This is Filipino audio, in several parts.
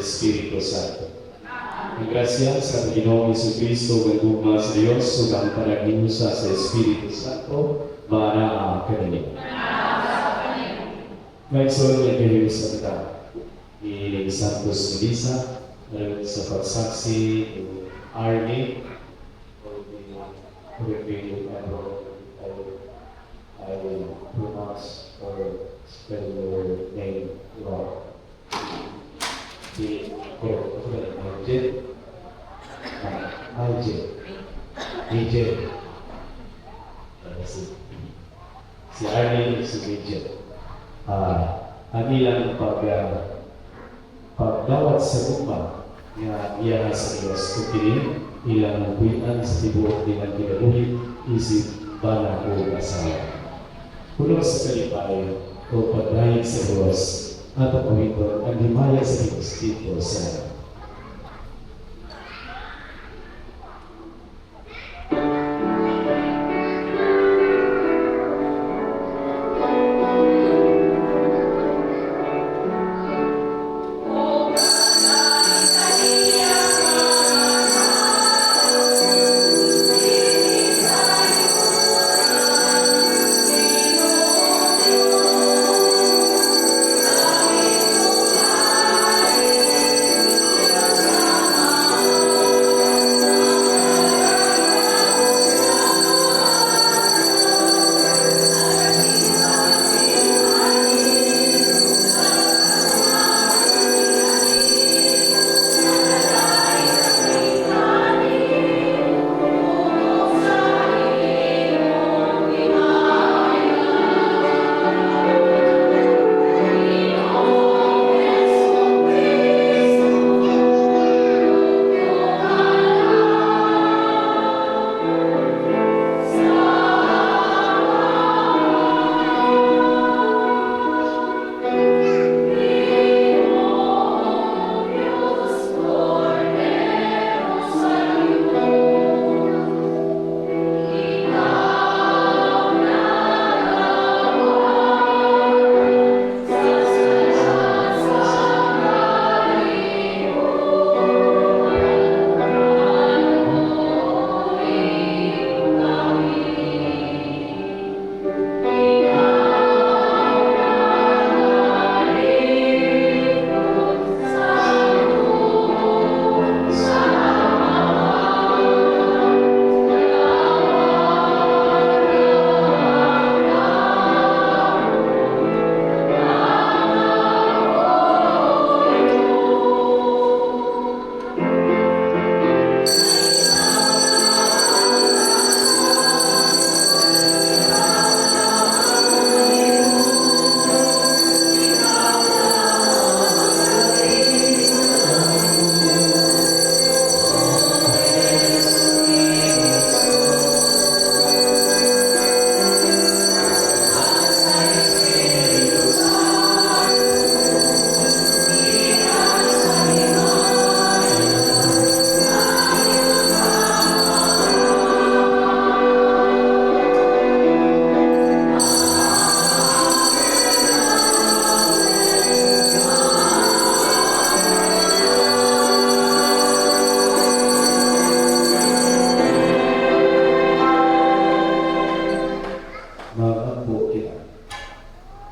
Espiritu Santo. Ang grasya sa Ginoong Jesucristo gagugma sa Diyos ug ang panaginusa sa Espiritu Santo maanaa kanini. Maigsoon niya kayo sa kita. Iling Santos Melissa, sa pagsaksi ng Army, I will pronounce or spell your name wrong. Majid. Si Arnie, si Majid. Ang ilang pagdawat sa gugma nga iya sa Diyos kung kini ilang buwian sa tibuok din ang kinabuhi isip bana o asawa. Puno sa kalipay o pagdahig sa Diyos at pagpawiton ang himaya sa Espiritu Santo.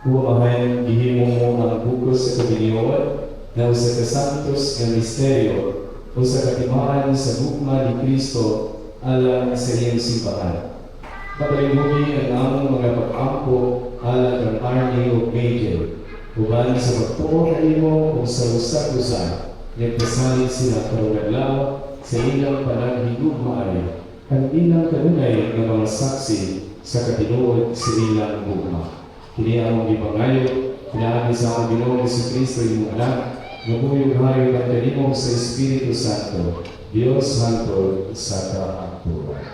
Bumahay gihimo mo ang bugos sa kabiniwan na usa ka santos nga misteryo o sa katimaan sa gugma ni Kristo alang sa iyang simbahan. Pagalimuhi ang among mga pag-ampo alang ng Arnie o Major. Uban sa pagtuo na imo o sa usa-usa, nagpasalit sila karunaglaw sa ilang panaghigugmaayo ang ilang kanunay ng mga saksi sa katinuod sa ilang gugma. Kini among gipangayo, kinaagi sa among Ginoong Jesucristo imong anak, naguyog hayo ng kanimo sa Espiritu Santo, Dios hangtod sa kaangpuan.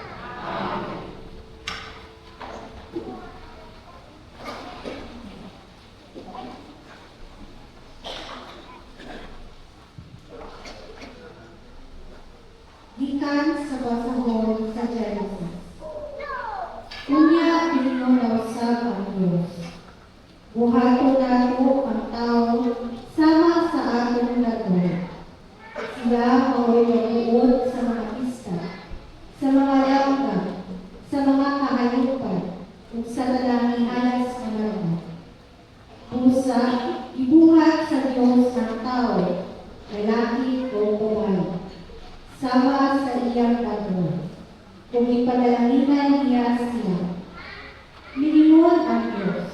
Gikan sa basahon sa Genesis. Unya pinunawsag ang Diyos. Buhaton nato ang tao sama sa atong lagot Sila mao'y mabuod sa mga pista, sa mga langka, sa mga kahayupan, ug sa talang ihalas nga laban. Busa, ibuhat sa Diyos ng tao, lalaki o babae, sama sa iyang gagawin, kung ipadalaginan niya sila. Nilingon ang Diyos,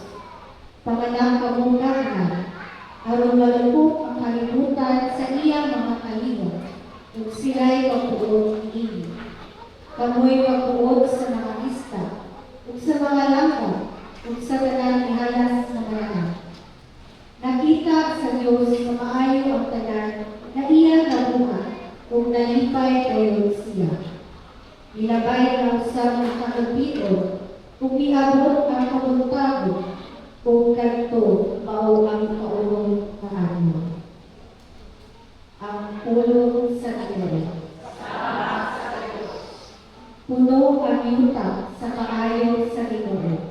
pangalang kabunggahan, aron malupok ang kalibutan sa iyang mga kalimot, ug sila'y pagbuod niini. Kamoy pagbuod sa mga ista, ug sa mga langka, ug sa talang ihalas na mga. Nakita sa Diyos na maayo ang tanan na iyang nabuhat, ug nalipay kayo siya. Nilabay na usab ang kaagbion, ug niabot ang kabuntagod, ug kadto mao ang kaulong nga adlaw. Ang pulong sa Diyos. Puno ang yuta sa kaayo sa Ginoo.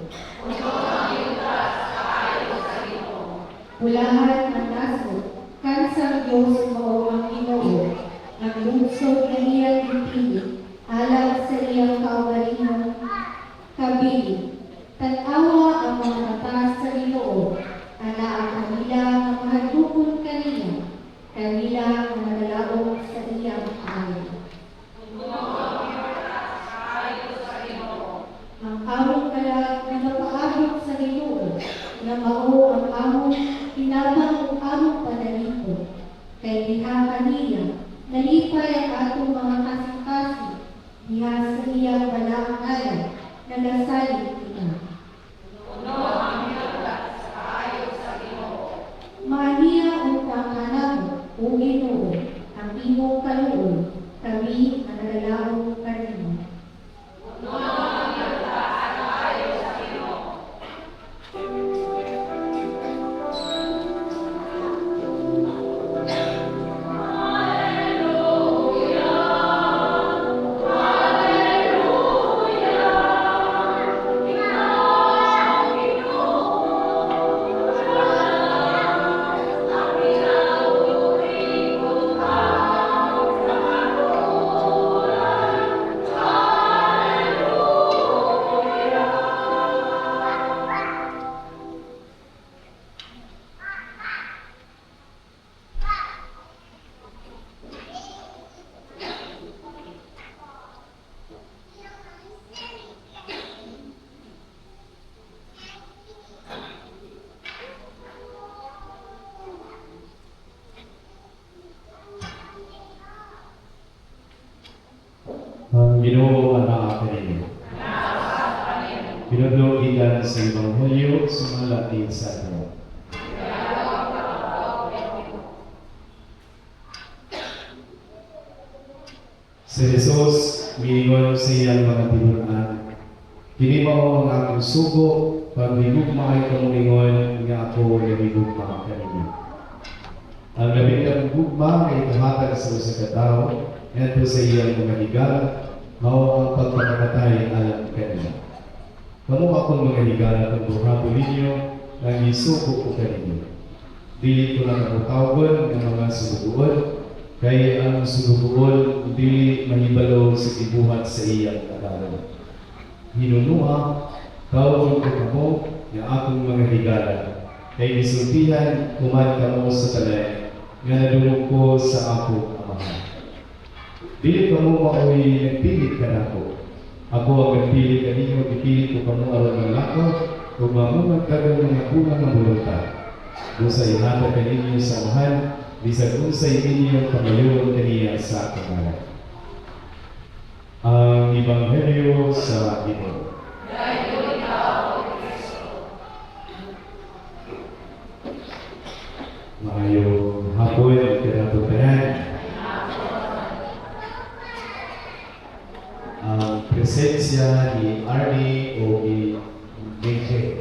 Ulahan ang nasod, kansang Diyos mao ang Ginoo, ang lungsod na iyang ipili, alang sa iyang kaugalingong kabili. Tanawa ang mga mata sa Ginoo, ana ang kanila nga mahadlokon kaniya, kanila ang madalaog sa iyang kaayo. Ang among kalag na napaabot sa Ginoo, na mao ang among hinabang ug among panalipod, kay diha kaniya nalipay ang atong mga kasing-kasing, diha sa iyang balaang ngalan, nagasalig kita. Maaniya ang panghanamo, o Ginoo, ang imong kaluoy, kami ang nalalaong kanimo. Ang Ginoo ana kaninyo. Pinadlo gikan sa Ebanghelyo sumalatid sa ato. Si Jesus miingon sa iyang mga tinunan, kini mao ang akong sugo, paghigugma ay kamulingon nga ako nahigugma kaninyo. Ang labing kang gugma ay kahatag sa usa ka tawo, ngadto sa iyang mga higala, mao ang pagpapatay alang kanila. Kamu akong mga higala kung buhato ninyo, nang isuko ko kaninyo. Dili ko lang nakutawgon ng mga suduguon, kaya ang suduguon dili mahibalo sa ibuhat sa iyang katalo. Hinunuha, tawgon ko kamo ng akong mga higala, kay isultihan kuman kamo sa talay, nga nadulog ko sa ako amahan. Dili kamo mao'y nagpilit ka nako. Ako ang nagpilit kaninyo, ipilit ko kamo aron ng lakaw, kung mamumag kagang mga punang ng bulunta. Busa ihatag kaninyo sa amahan, bisag unsay inyong pamayon kaniya sa kamalan. Ang Ebanghelyo sa Ginoo. Maayong hapon at kinatutunan. Ang presensya ni Arnie o ni DJ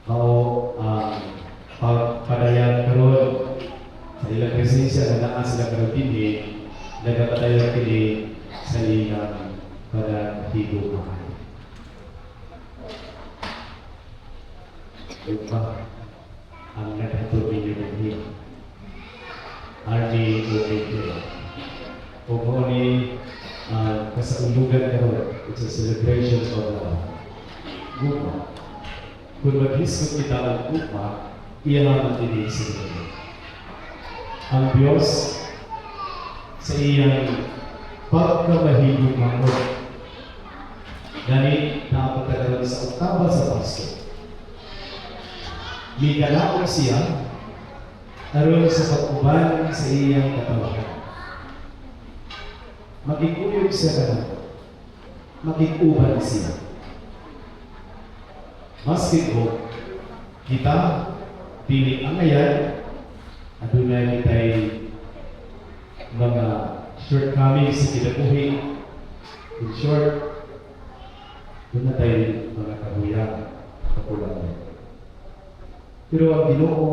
mao ang pagpadayag karon sa ilang presensya na naa sila karon dinhi, nagapadayon kini sa ilang panahigugmahan. Ug ang naghatod ninyo dinhi Arnie O'Keefe. O mo ni kasaulugan karon, it's a celebration of gugma. Kung mag-hisgot kita ang gugma, iyaman din sa Diyos. Ang Diyos sa iyang pagkamahigog mangod. Ganit na pagkakaroon sa oktaba sa Pasko. Ligalaon siya aron sa pag-uban sa iyang katawan. Magiguyog siya ka na. Magiguban siya. Maski ko, kita, dili ang ngayon, adunay kita'y mga shortcomings sa kinabuhi. In short, doon na tayo mga kabuyang kapulangan. Pero ang Ginoo,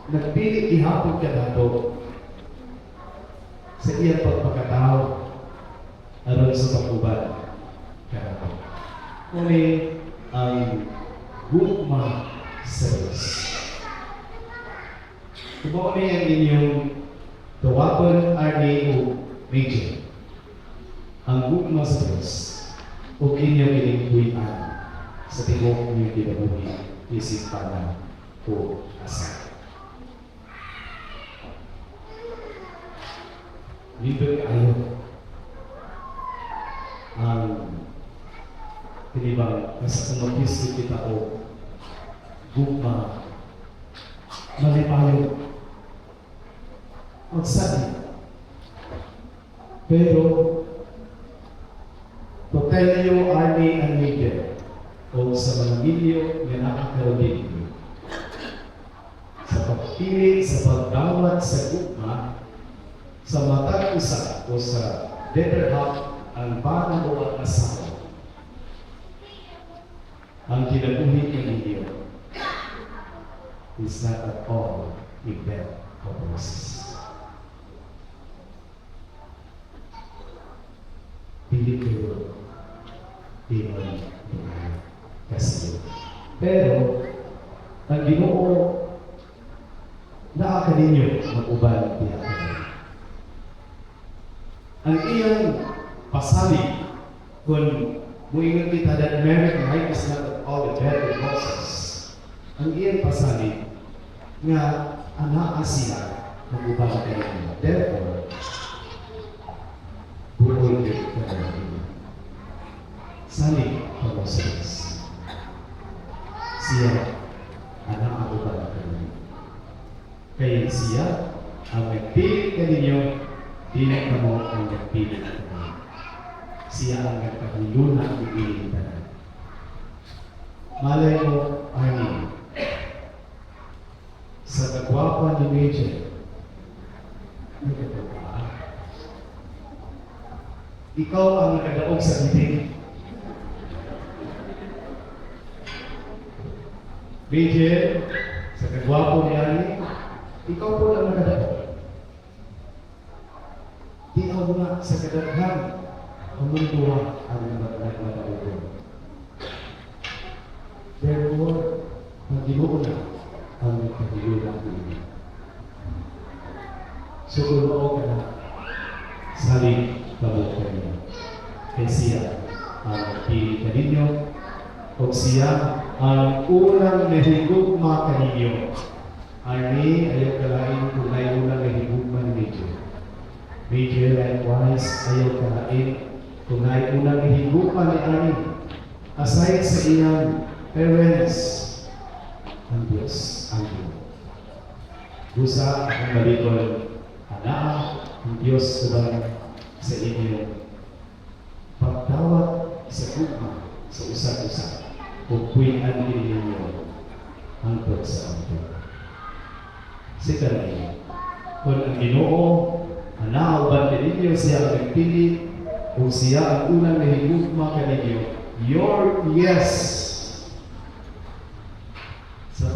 nagpilit ihapon ka nato sa iyang pagpakatao aron sa pag-uban ka nato. Ngunit ang gugma sa Diyos. Kung ano ang inyong tawapon Arnie o Major, ang gugma sa Diyos o inyong iningkuyan sa tingog niyong kinabuhi, isip pana o asa. Libre kayo ang tinibang nasa kumagis kita o gugma malipayo magsabi. Pero pagkaya niyo Arnie and Miguel o sa mga milyo na nakakaroon sa pagpili, sa pagdawat sa gugma, sa matang isa o sa better half ang bana o at asawa, ang kinabuhi ng ninyo is not at all a bad process. Pili kayo iman kasi. Pero ang Ginoo naaka ninyo mag-uban tiyak. Ang iyang pasalig kung muingon kita that married life is not at all a bad process. Ang iyang pasalig nga anaa siya mag-uban ka ninyo. Therefore, buhay ka ninyo. Saling pag-usalis. Siya anak ang uban ka ninyo. Kaya siya ang nagpilit ka ninyo, di na kamo ang nagpilit ka ninyo. Siya ang nagkahulunan ng ilitan. Malay mo, Arnie, sa kagwapa ni Major, ikaw ang nakadaog sa biting. Major, sa kagwapo ni Arnie, ikaw po ang nakadaog. Di ako na sa kadaghan pamuntuwa ang nagmadaog. Therefore, mag-Ginoo na ang nagpahilula ninyo. So, kung ka na, saling kabot ka niyo. Kaya siya ang nagpili ka ninyo o siya ang unang nahigugma ka ninyo. Arnie, ayaw kalain kung may unang nahigugma ni Major. Major, likewise, ayaw kalain kung may unang nahigugma ni Arnie. Aside sa iyang parents, ang Diyos, ang Diyos. Busa ang balikon, anak, ang Diyos subang sa inyo. Pagtawat sa gugma, sa usap-usap, o puwian din ninyo ang sa amin. Sikali, kung ang Ginoo, anauban din ninyo siya ang nagpili, o siya ang unang nahigugma ka ninyo, your yes sa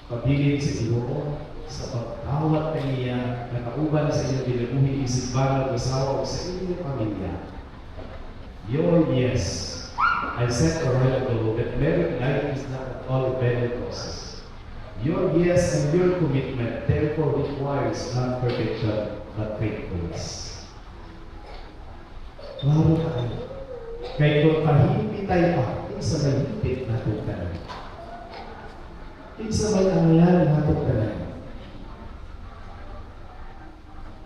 pagpabilin sa Ginoo, sa pagtawat kaniya, nakauban sa inyong binabuhi, isip banal, asawa, o sa inyong pamilya. Your yes. I said a while ago that married life is not at all a bad process. Your yes and your commitment, therefore, therefore requires not perfection, but faithfulness. Klaro tayo. Kaya kung kahimpi tayo sa mahigpit natong tanan. Sa may angalan natong tanan.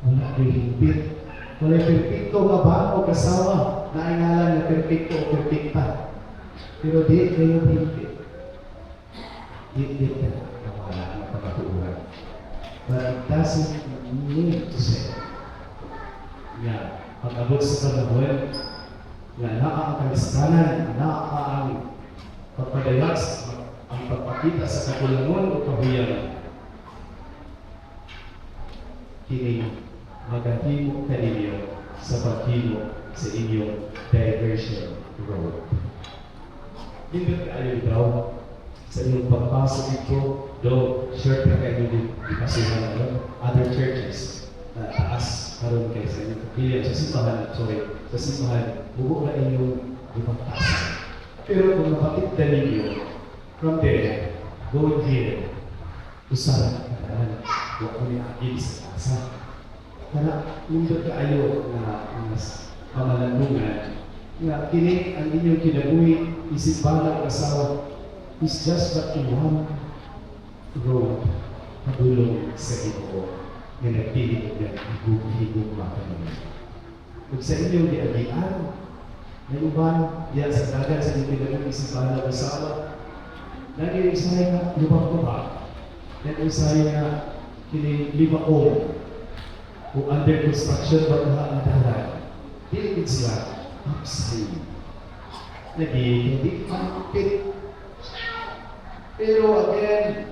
Wala kahimpi. Wala perfecto nga ba o kasawa na ingalan na perfecto o perfecta. Pero di kayo himpi. Di ka wala ang pagkatuuran. But it doesn't need to say. Pag-abot sa panahon, naa ang kalistanan, naa ang pagpadalas, ang pagpakita sa kakulangon o kahuyan. Kini magahimo kaninyo sa paghimo sa inyong diversion road. Hindi kayo daw sa inyong pagpasok ito, though sure pa kayo ipasihan other churches na taas karon kay sa inyong kapilya sa simbahan, buo na inyong ipagtaas. Pero kung napakita ninyo, from there, go here, usaran ka naman, huwag ko niya agil sa tasa. Kaya, nindot kaayo na mas pamalandungan, nga kini ang inyong kinabuhi, isip balang asawa, is just but one road, pagulong sa ito. Nga nagpilit na higug makanin. Kung sa inyong diagian, may uban, yan sa dagat sa inyong pinag-isipan ng asawa, nag-iisay na lubang-lubang, nag-iisay na kinilibaong, o under construction ba na dalan, diligid sila, upside. Nag-iigit, pangpit. Pero again,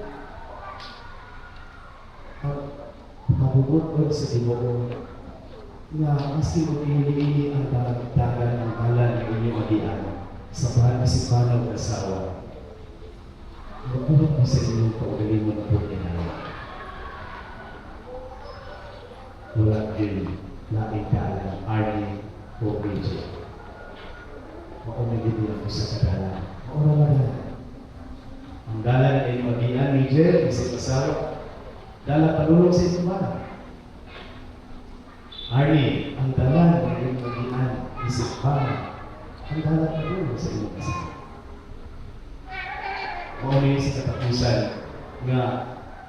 mabubukod sa Ginoo na kasi mag-iili ang dagan ng kalan ng inyong adian sa bahan isipan ng asawa. Magpulot mo sa inyong paugalingon na po niya. Wala din laing kalan, Arnie o Bridget. Maunagin ko sa kadala. Maunagin. Ang dalan ay mag-ian ni Jer, isip asawa. Dala panulong sa inyong mana. Arnie, ang dalan ay mag-ian, isip mana. Ang dala panulong sa inyong asawa. Mauni sa katapusan nga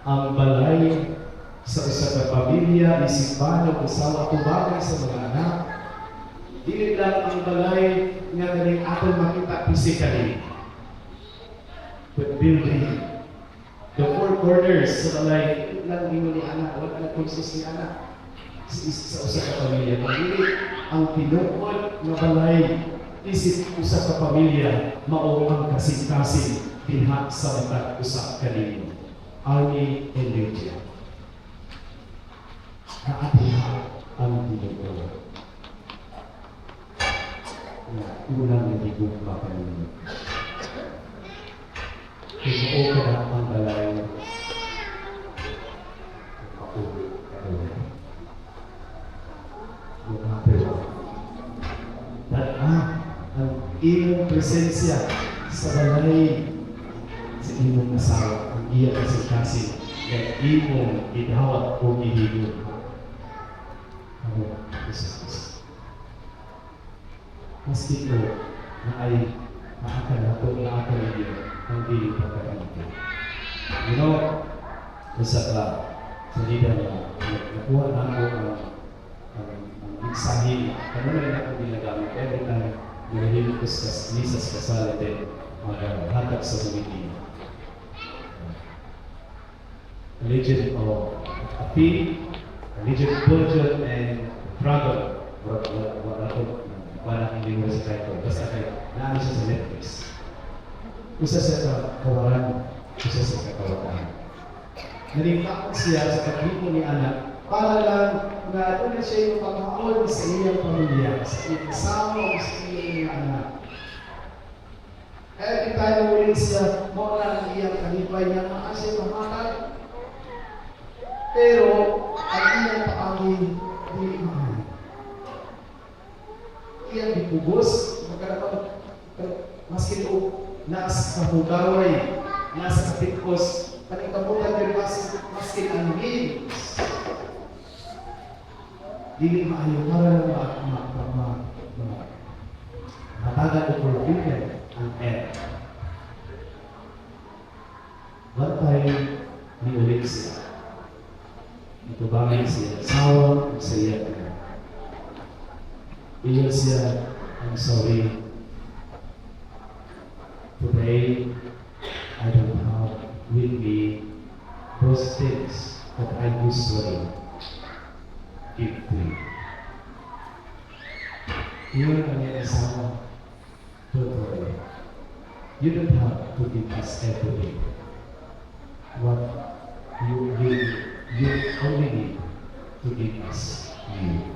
ang balay sa usa ka pamilya, isip mana, asawa, tubagay sa mga anak. Dili lang ang balay nga galing aton makita physically, but building the four corners sa balay lang nimo ni anak, wala na konsis ni anak sa usa ka pamilya. Dili ang tinuod nga balay isip usa ka pamilya mao ang kasing-kasing pinha sa matag usa ka nimo. Arnie and Lydia. Kaatiha ang tinuod. Unang nagiging papanin. Kung ka na ang balay, mauwi ka rin. Ang iyong presensya sa balay sa iyong asawa, ang iyong kasing-kasing, na iyong idawat o ihigo. Maski ito na ay nakakalato ninyo ang dili pagkakamit. You know, isa ka sa leader na nakuha na ako ang mensahe. Ano na rin ako ginagamit every time nilahilip ko sa misas kasal din maghatag sa committee. Religion of appeal, religion of culture, and struggle. Parang hindi mo sa title. Basta kayo, naano siya sa Netflix. Isa sa kawaran, isa sa kakawaran. Nalimtakot siya sa kaglimo ni anak para lang na doon na siya yung pagkaon sa iyang pamilya, sa iyang kasama o sa iyang anak. Kaya kita ulit siya, mawala ang iyang kalipay niya, siya mamatay. Pero, ang iyang paangin, hindi mahal. Iyang dipugos, maski ito, naas kahugaway, nasa katikos, panikabutan din maskin ang means. Dili maayo para matagal o fulfillment ang end. One time, niulit siya. Itubangin siya. Asawa, saya ka. Iyon siya, I'm sorry. Today, I don't have with me those things that I usually give to you. Iyon ang iyong asawa. Don't worry. You don't have to give us everything. What you only need to give us you.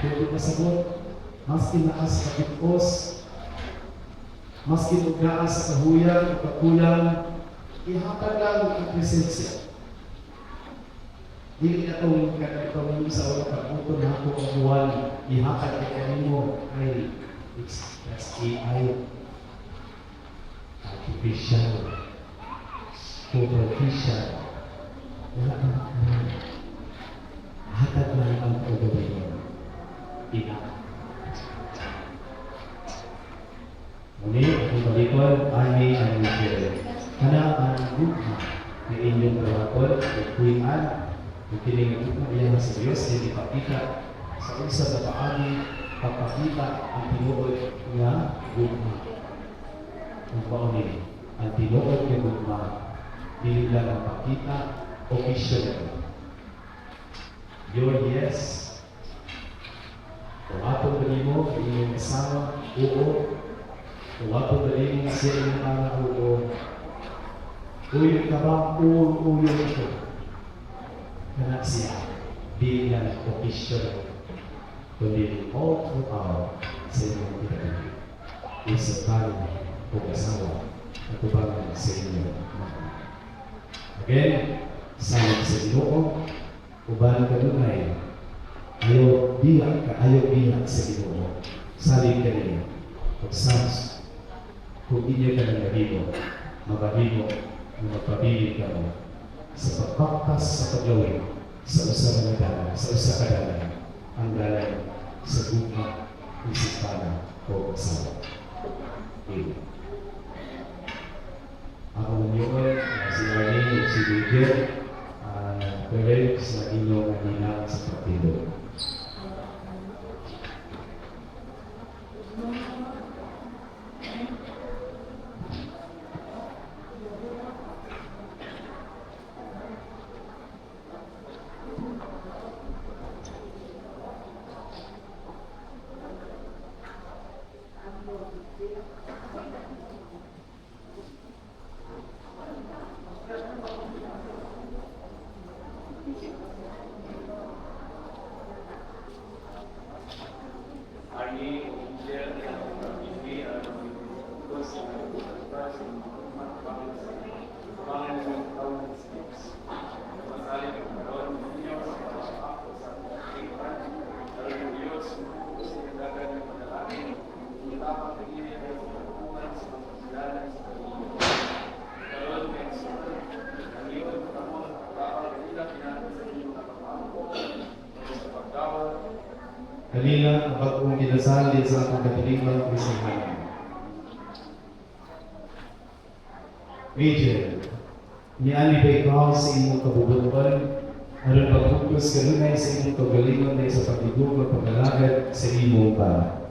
Kung di masabot, maski naas sa kapitpos, maski nagdaan sa kahuyan o kakulang, ihatag lang ang presensya. Dili na itong sa ulang kaputo na ako ang buwan, ihatag ka kanino ay that's AI, artificial, superficial. Wala kang hatag lang ang pagawin. Ina. Muli, ang balikon, ani ang Miguel. Kana ang gugma na inyong kawakon, kuwian, ang tinigugma iyan sa Diyos, hindi ipakita sa usa sa paagi, papakita ang tinuod nga gugma. Ang paunin, ang tinuod nga gugma, dili lang ang pakita, occasional. Your yes, kung atong dalimo, inyong asawa, oo. Kung atong dalimo, siya inyong anak, oo. Uy, ka ba? Oo, ito. Kanak siya, di lang official. Kundi all throughout sa inyong pinagiging. Isang pari o kasawa at ubangan sa inyong mga. Again, saling sa Ginoo, uban ka dunay, ayaw biyak sa Ginoo. Saling ka niya, pagsams, kung inyo ka ng nabimo, mababimo, na magpabilig ka mo, sa pagpaktas sa paglawin, sa usa na dalan, sa usa ka dalan, ang dalan sa gugma, isipana, o kasawa. Amen. Ako nangyuon, si Arnie, si Miguel, pero sa inyong kanina sa partido. Kanina, ang bagong kinasal din sa atong katiliman Kristiyanan. Major, niani ba ikaw sa inyong kabubutuan, aron pagpupos kanunay sa inyong kagalingon na sa pagigugol pagkalagad sa imong para.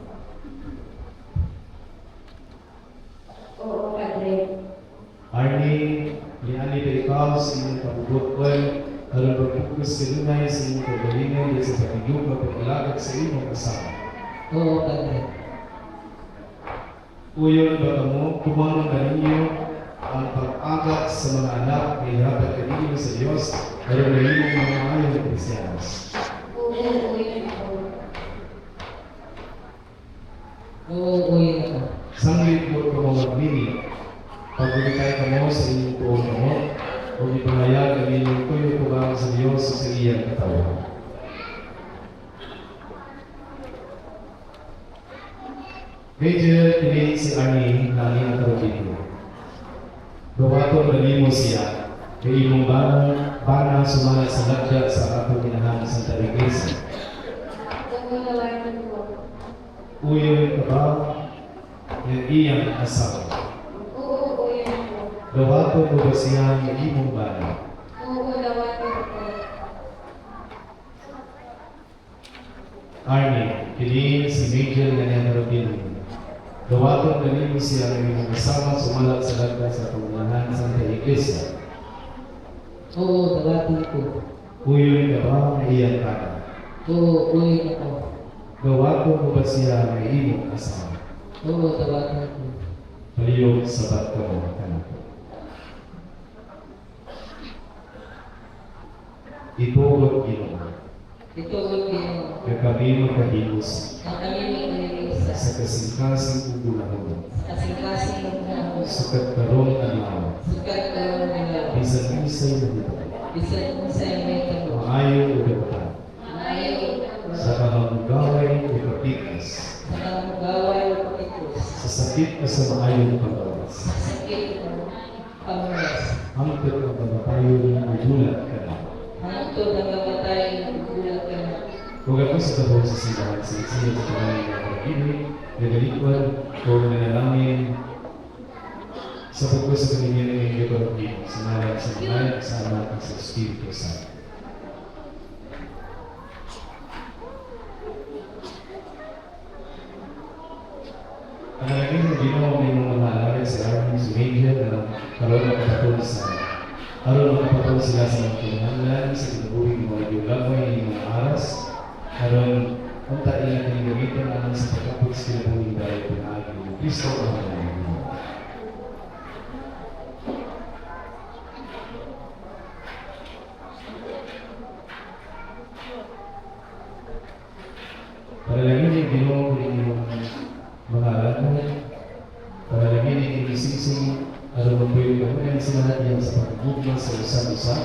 Oo, Padre. Arnie, niani ba ikaw sa inyong kabubutuan, aron pagpupos kanunay sa inyong kagalingon na sa pagigugol pagkalagad sa imong kasama. Oo, Padre. Uyon ba mo, kumanon na ninyo ang pag-agat sa mga anak na ihatag kanino sa Diyos aron na imong mga ayong na Kristiyanos. Oo, yun ako. Oo, yun ako. Sanglit mo ka mga magbili, pagbulikay ka mo sa inyong tuong mo, o ipangayag ang inyong tuyo tubang sa Diyos sa iyang katawan. Major, pinili si Arnie na ang karobino. pagkahimo siya, kay imong bana sumala sa lagda sa ato ginahang Santa Iglesia. Uyon ka ba ng iyang asawa? Dawaton mo ba siya ng imong bana? Arnie, kini si Major nga niya Marubin. Dawaton na nimo siya ng imong asawa sumalat sa lagda sa pagmanahan Santa Iglesia. Oo, dawatin ko. Uyon ka ba ng iyang bana? Oo, uwi ako. Dawaton mo ba siya ng imong asawa? Oo, dawatin ko. Palihog sabat ka mo kanako. Itugot Ginoo, Ito ang Ginoo. nga kami magkahimos Ang kami nag-iisa. sa kasing-kasing ugulahon, Kasing-kasing ng mga sa katkarong adlaw, sukat ko nila. bisan isay na dito, Bisan kung sa may talo. maayo o gabatan, Ayaw. sa kahamugaway o kapikas, Sa kamugaway o pakitos. sa sakit na sa maayong pagawas, Sa sakit ng pamulas. hangtod ang pagmatayon o gulat ka na. Hangtod ang mamatay ng gulat ka na. Huwag ako sa tabaw sa simbahan sa isiyo sa pangalan ng pag-ibig, nagalikwan, o nanalangin, sa pagko sa kanilin ng iyong pag-ibig, sa ngalan sa Ama, sa Anak, at sa Espiritu Santo. Ang naging ng ginawa ng mga mahalaga si Armin si Major na karoon ng kapatid sa aron makapatol sila sa mga kinahanglan sa kinabuhi ng mga yulabay ng mga aras aron unta ila kini gamiton alang sa pagkapit sa kinabuhi ng dahil pinagi ng Kristo ang mga Ginoo. Panalangin ng Ginoo ng inyong mga alagad, panalangin ng inyong sising, aron magpuyo kamunan sila diyan sa pagkugma sa usa-usa,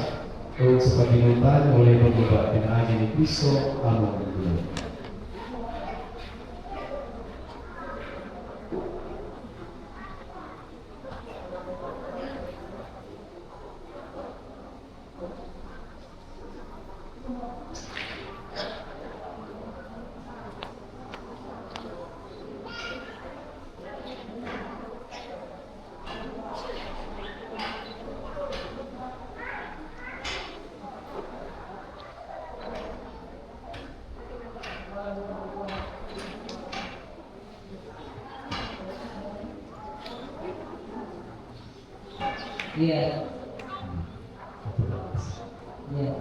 o sa pagbinutan o walay pagbaba, pinaagi ni Kristo ang mga Ginoo. Yeah. Yeah.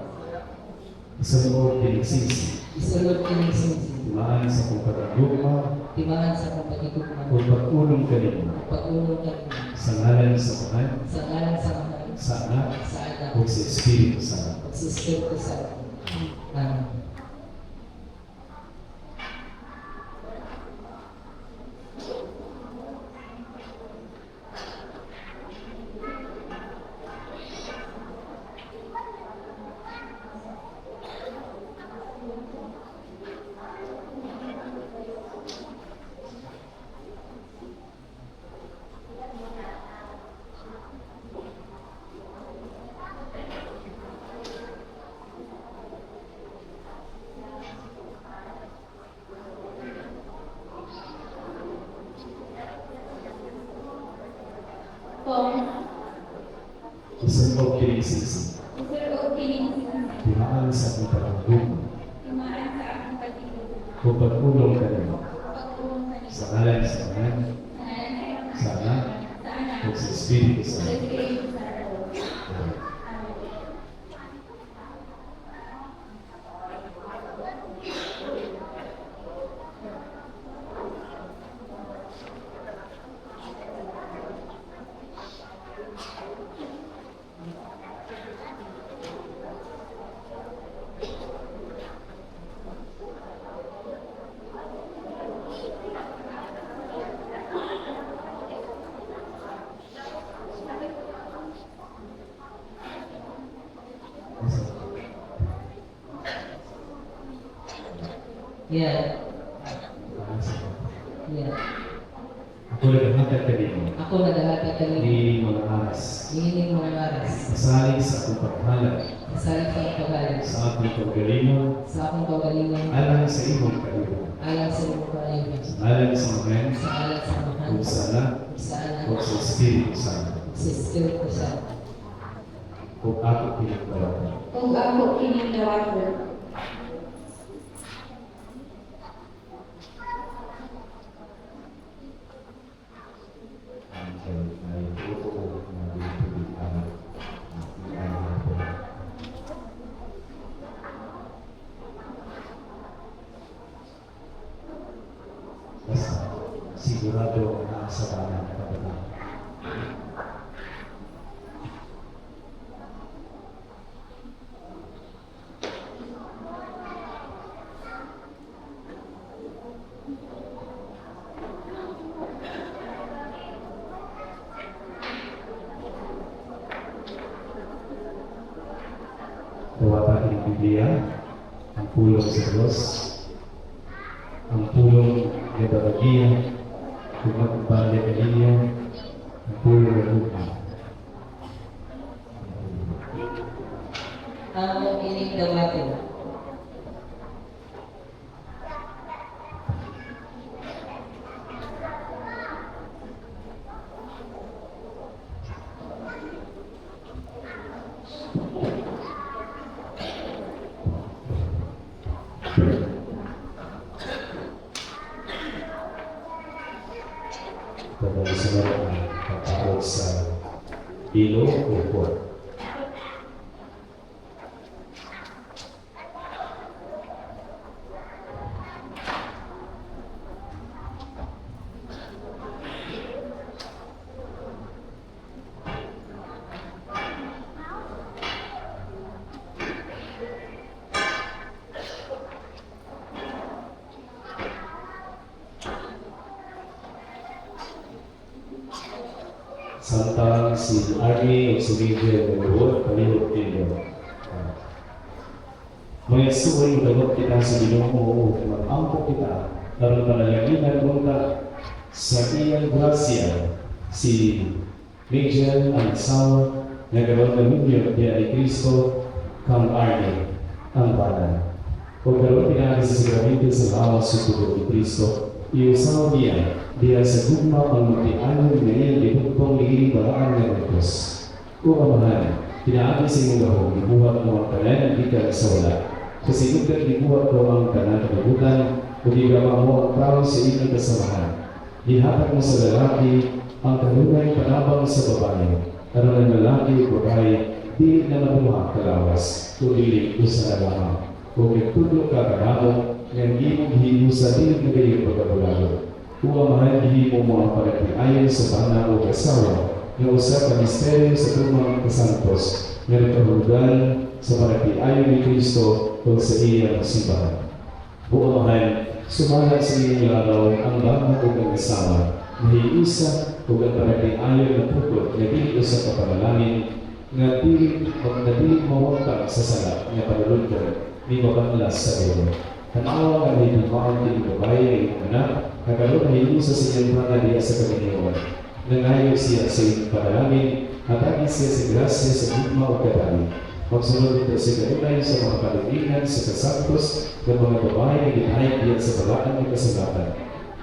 Isang mo pinagsisi, Isulod kinisinsin. tumaan sa kong pagkagugma, Timaan sa kapatidugma. o pag-ulong kanino, Pag-ulong kami. sa ngalan sa Ama, Sa ngalan sa mga. sa Anak, Sa anak. o sa Espiritu Santo. Sa Espiritu Santo. Amen. Isang mo pinagsisi, tumaan sa kong pagkagugma, o pag-ulong kanino, sa ngalan sa Ama, sa Anak, o sa Espiritu Santo. Amen. Yeah. Yeah. Ako Kung naghatag kanino, Ako naghahatag kanimo. hindi mga aras. Hihiling mga oras. Masalig sa akong paghalag, Masalig sa paghalag. sa akong paggalingon, Sa akong kagalingan. alang sa imong kalibo. Alang sa iyong kaibigan. Alang sa mga Sa alang sa mahal. kung sa anak, Sa anak. o sa Espiritu Santo. Sa Espiritu Santo. Kung ako pinagdawatan. Kung ako kinindawatan, Basta, sigurado na sa tanang kabataan. Tawatan ng Biblia, ang pulong sa Diyos, ang pulong ng Babagia, kung magpapalya ka ninyo, ang pulong ng lupa. Ang ining dawatin. Kapag sunod ang pagkakot sa ilo o pot. Samtang si Arnie o si Miguel nag-uot, palihog ninyo. Mga suway dagot kita sa Ginoo o mag-ampo kita, karon panalaginan unta sa iyang grasya si Miguel ang asawa nagaroon ng ninyo diya ni Kristo kang Arnie ang banal. Kung karoon pinagi sa siguramente sa lawas sa tubo ni Kristo, iusaw diya sa gugma ang matianon na iyang libutong ligiling baraan ng Diyos. O Amahan, pinaagi sa inyong gahong, ibuhat mo ang kanan, di ka sa wala. Kasi ikaw ibuhat mo ang kanan kabutan, kung igawa mo ang tao sa inyong kasamahan. Dihatag mo sa lalaki ang kanunay panabang sa babae. Ano ng lalaki o babae, di na mabuha kalawas, kundi usa na lamang. Kung nagtudlo ka kanamo, ng imong hino sa dinig na gayong pagkabulalo. Uamahan gihimo mo ang pagkatiayon sa bana o kasawa na usa ka misteryo sa tumang kasantos nga nagkahulugan sa pagkatiayon ni Kristo o sa iyang simbahan. Uamahan, sumalat sa iyong laraw ang bana o ang kasawa na hiusa o ang pagkatiayon na pukot na dito sa kapanalangin nga dili mawagtag sa sala nga panulungan ni mabatlas sa Diyos. Tanawa nga may dumaan din babae ng iyong anak, nagkaroon na hinusa sa iyong mga diya sa Panginoon. Nangayo siya sa iyong panalangin, atagin siya sa grasya sa gugma o kadali. Magsunod ito sa kaunay sa mga kalulingan sa kasantos ng mga babae na ginahayag diyan sa balaan ng kasulatan.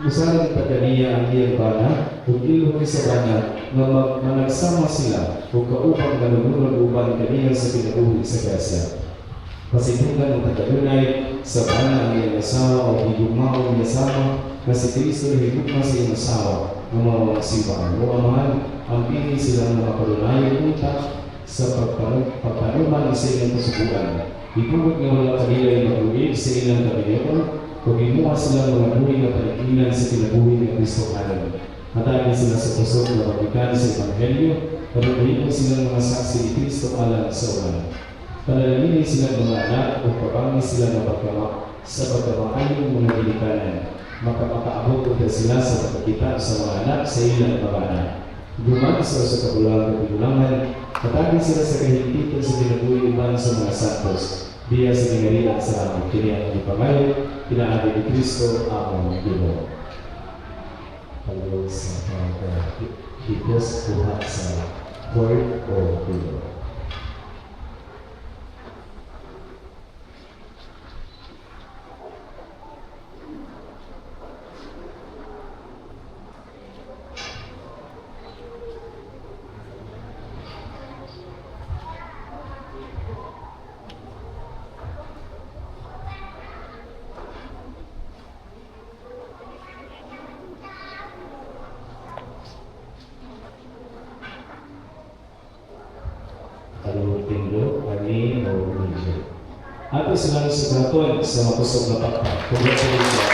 Usalang pagkaniya ang iyang bana, kung ilong sa bana, na managsama sila o kaupang nanununod upan kaniya sa pinabuhi sa grasya. Pasitungan ng tagalunay sa bana ang iyang asawa o higugma o iyang asawa na si Kristo na higugma sa iyang asawa ng mga simbahan. O Amahan, ang pili silang mga kalunayan unta sa pagpanuman sa ilang kasubukan. Ipugod nga wala kanila yung mag-uwig sa ilang kabineton kung imuha silang mga buhay na palikinan sa kinabuhi ng Kristo kanan. Matagin sila sa pusok na pagbikan sa Ebanghelyo at mahilig silang mga saksi ni Kristo alang sa ulan. Panalanginin sila mga anak o pabangi sila ng sa pagkamaayon mga bilikanan. Makakaabot ko sila sa pagkakita sa mga anak sa ilang mga anak. Dumaan sila sa kabulang kapigulangan, patagin sila sa kahimpitan sa pinabuhi iban sa mga santos. Diya sa ginarilan sa aming kiniang ipangayon, pinaagi ni Kristo among Ginoo. palibot sa pag-hipos buha sa court o pulo. Tindo, kami o medyo. Ato silang subraton sa makusog na pakpak. Congratulations.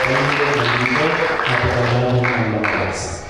Kami ang dito, napakalaman ang mga klase.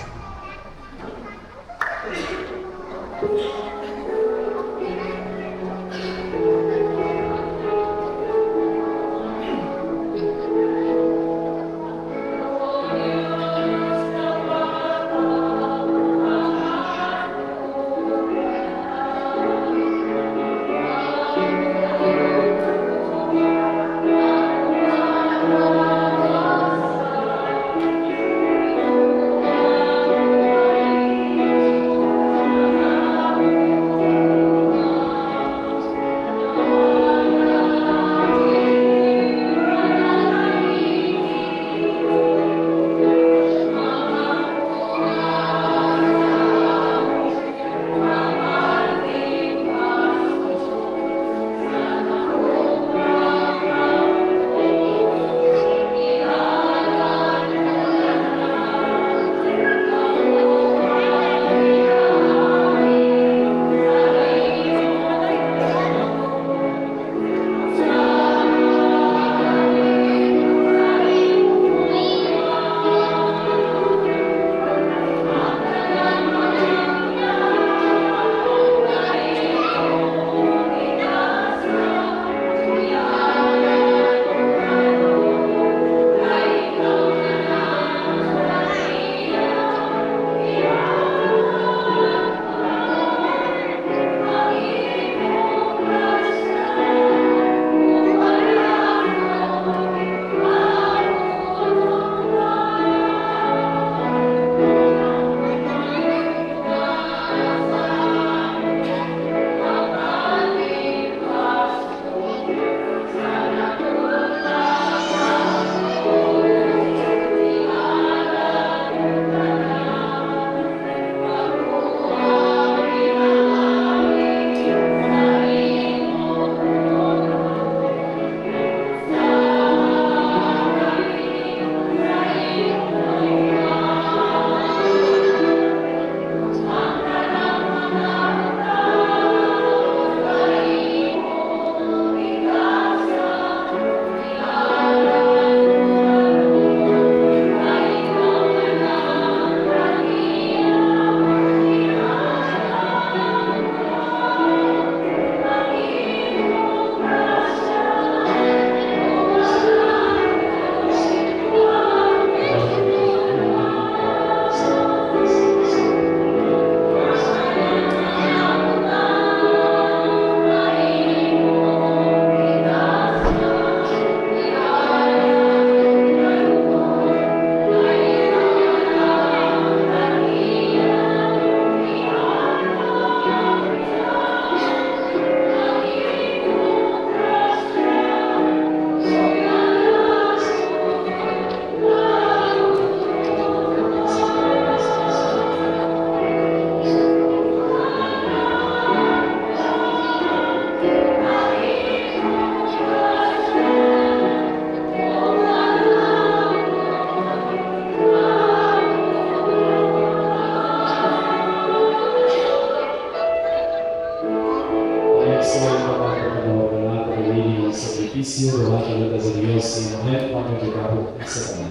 sakripisyo gawa talaga sa Diyos inulit pagkagagawa sa Kanya.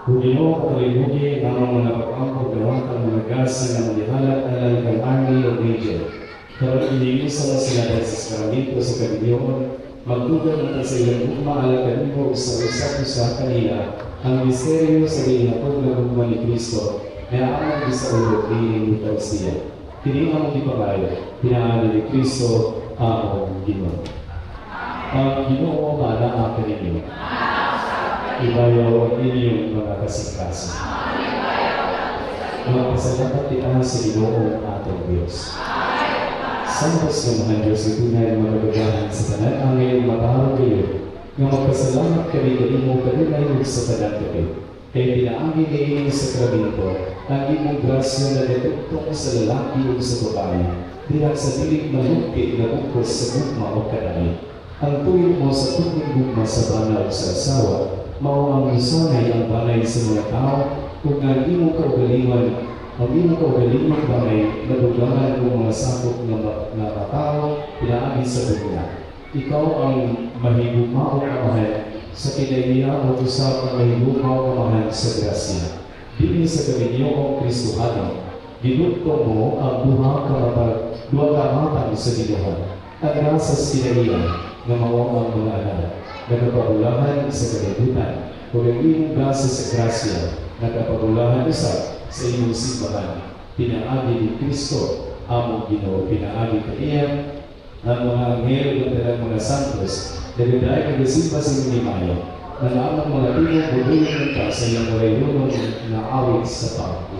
Hudino katalimugi namang mga pag-angkog gawa kang mga gasa ng dihalat alal kang army o region. Karoon iniusan sila dahil sa skaramento sa kabilyon, magtugan natin sa ilang ugma ala kanimo sa usap sa kanila ang misteryo sa ginatog na ugma ni Kristo may amang di sa ulo ni Eucharistia. Kini among ipagayo, pinaali ni Kristo among Ginoo. Ang Ginoo maanaa kaninyo. Ibayaw ang inyong mga kasikaso. Mga pasalamat tina sa Ginoo atong Diyos. Santos ng mga Diyos, itunay ang magagagahan sa tanan ang ngayong matahang kayo, nga magpasalamat kami kanimo kanilay sa tanan kayo. Kaya pinaangin ngayon sa krabinto, ang imong grasya na natutong sa lalaki o sa babae, diha sa dilig malungkit na bukos sa gugma o kanay. Ang tuyo mo sa tubig gugma sa banaw sa asawa, mao ang isanay ang banay sa mga tao, kung ang imong kaugalingan, ang imong kaugalingan banay, nadugangan ng mga sakop na matao, pinaagi sa dunya. Ikaw ang mahigugma o kamahal, sa kinaiya o usap ang mahigugma o kamahal sa grasya. Dili sa kaminyo o Kristohano, ginugtong mo ang duha kamatang sa Ginoo. Ang rasas kinaiya, nga mao ang mga anak, nagapagulahan sa kalibutan, kung ang imong grasa sa grasya, nagapagulahan usap sa inyong simbahan. Pinaagi ni Kristo, among Ginoo, pinaagi kaniya, ang mga anghel at mga santos, dahil nagsimba sa inyong imayo, na lamang mga tingong budulong ng sa iyong marayunong na awit sa tao.